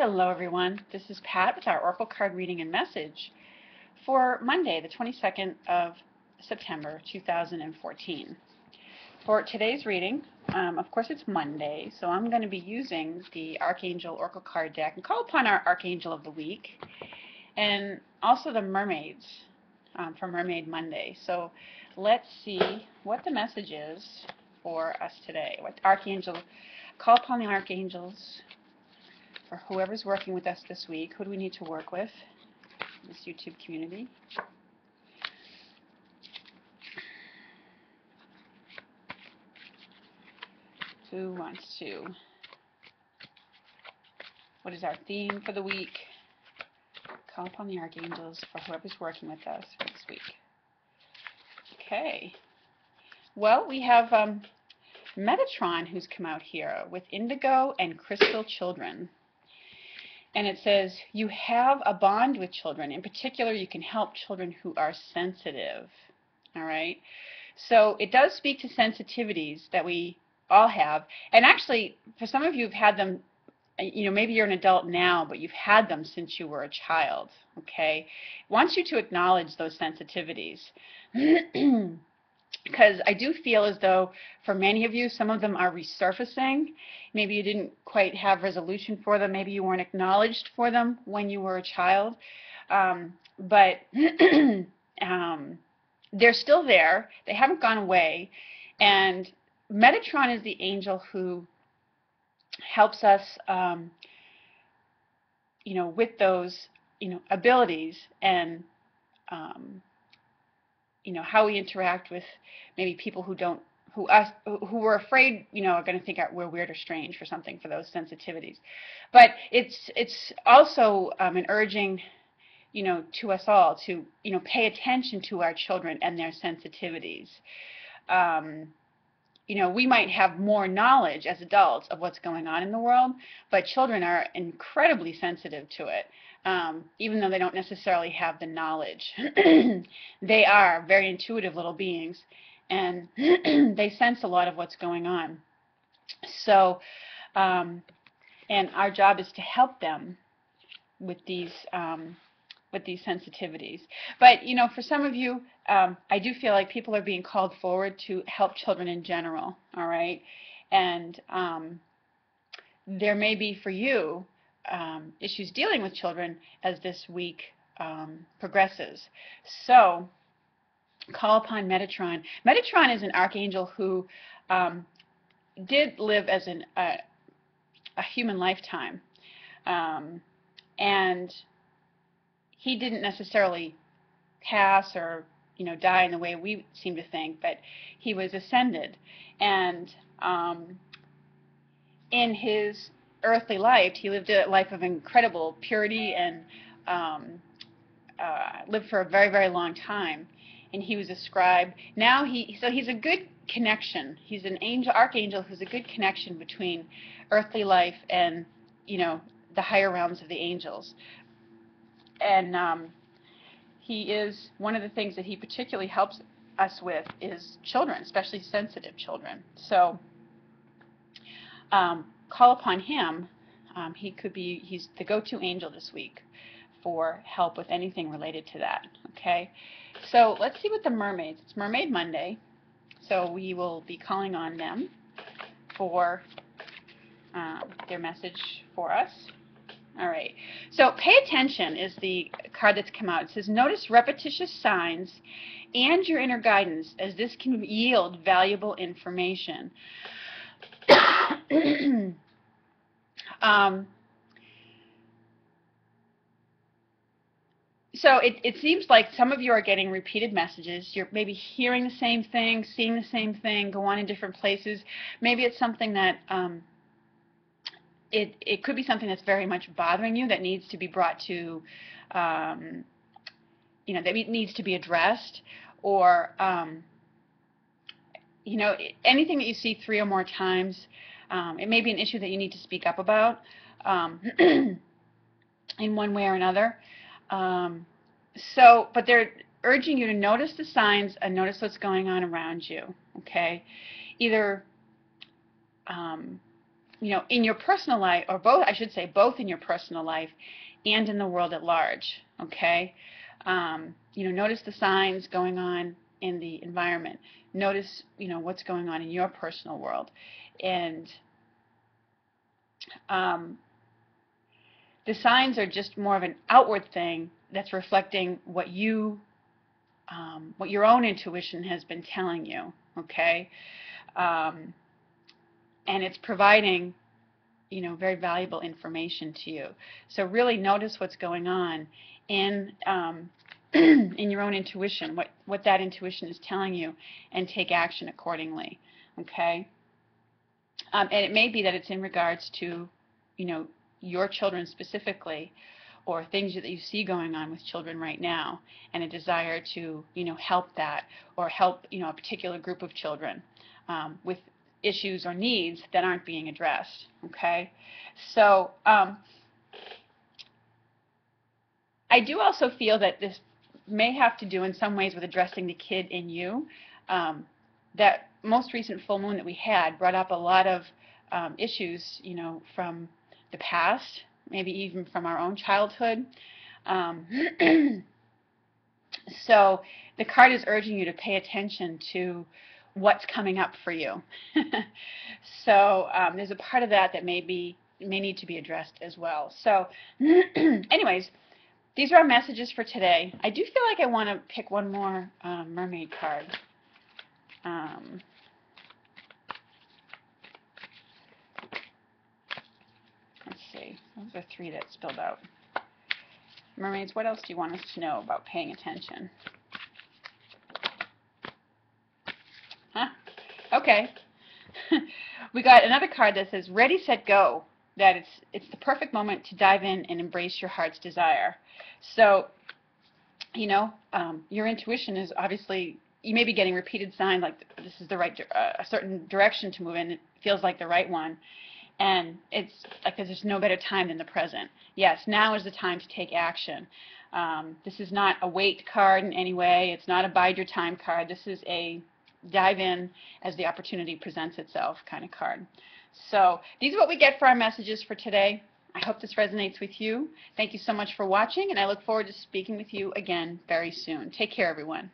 Hello everyone, this is Pat with our Oracle card reading and message for Monday, the 22nd of September 2014. For today's reading, of course it's Monday, so I'm going to be using the Archangel Oracle card deck and call upon our Archangel of the Week and also the Mermaids for Mermaid Monday. So let's see what the message is for us today. What Archangel, call upon the Archangels for whoever's working with us this week. Who do we need to work with in this YouTube community? Who wants to? What is our theme for the week? Call upon the Archangels for whoever's working with us for this week. Okay. Well, we have Metatron who's come out here with Indigo and Crystal Children. And it says, you have a bond with children. In particular, you can help children who are sensitive. All right? So it does speak to sensitivities that we all have. And actually, for some of you who've had them, you know, maybe you're an adult now, but you've had them since you were a child. Okay? It wants you to acknowledge those sensitivities. Because I do feel as though for many of you, some of them are resurfacing. Maybe you didn't quite have resolution for them. Maybe you weren't acknowledged for them when you were a child. But they're still there. They haven't gone away. And Metatron is the angel who helps us, you know, with those, you know, abilities and you know, how we interact with maybe people who don't, who are afraid, you know, are going to think we're weird or strange for something, for those sensitivities. But it's also an urging, you know, to us all to, you know, pay attention to our children and their sensitivities. You know, we might have more knowledge as adults of what's going on in the world, but children are incredibly sensitive to it. Even though they don't necessarily have the knowledge. They are very intuitive little beings, and they sense a lot of what's going on. So, and our job is to help them with these sensitivities. But, you know, for some of you, I do feel like people are being called forward to help children in general, all right? And there may be for you issues dealing with children as this week progresses. So call upon Metatron. Metatron is an archangel who did live as a human lifetime. And he didn't necessarily pass or, you know, die in the way we seem to think, but he was ascended. And in his earthly life, he lived a life of incredible purity and lived for a very, very long time. And he was a scribe. Now so he's a good connection. He's an angel, archangel, who's a good connection between earthly life and, you know, the higher realms of the angels. And he is, one of the things that he particularly helps us with is children, especially sensitive children. So call upon him. He's the go-to angel this week for help with anything related to that. Okay, so let's see what the mermaids. It's Mermaid Monday, so we will be calling on them for their message for us. All right, so pay attention is the card that's come out. It says, notice repetitious signs and your inner guidance, as this can yield valuable information. So it seems like some of you are getting repeated messages. You're maybe hearing the same thing, seeing the same thing, go on in different places. Maybe it's something that it could be something that's very much bothering you that needs to be brought to, you know, that needs to be addressed, or you know, anything that you see 3 or more times. It may be an issue that you need to speak up about in one way or another. But they're urging you to notice the signs and notice what's going on around you. Okay, either in your personal life, or both, I should say, both in your personal life and in the world at large. Okay, notice the signs going on in the environment. Notice, what's going on in your personal world, and the signs are just more of an outward thing that's reflecting what your own intuition has been telling you. Okay, and it's providing very valuable information to you. So really notice what's going on in in your own intuition, what that intuition is telling you, and take action accordingly. Okay, and it may be that it's in regards to your children specifically, or things that you see going on with children right now, and a desire to help that, or help a particular group of children with issues or needs that aren't being addressed. Okay, so I do also feel that this may have to do in some ways with addressing the kid in you. That most recent full moon that we had brought up a lot of issues, from the past, maybe even from our own childhood. So the card is urging you to pay attention to what's coming up for you. So there's a part of that that may need to be addressed as well. So anyways, these are our messages for today. I do feel like I want to pick one more mermaid card. Let's see. Those are 3 that spilled out. Mermaids, what else do you want us to know about paying attention? Huh? Okay. We got another card that says, ready, set, go. That it's the perfect moment to dive in and embrace your heart's desire. So, your intuition is obviously, you may be getting repeated signs like this is the right, a certain direction to move in. It feels like the right one. And it's like there's no better time than the present. Yes, now is the time to take action. This is not a wait card in any way. It's not a bide your time card. This is a dive in as the opportunity presents itself kind of card. So these are what we get for our messages for today. I hope this resonates with you. Thank you so much for watching, and I look forward to speaking with you again very soon. Take care, everyone.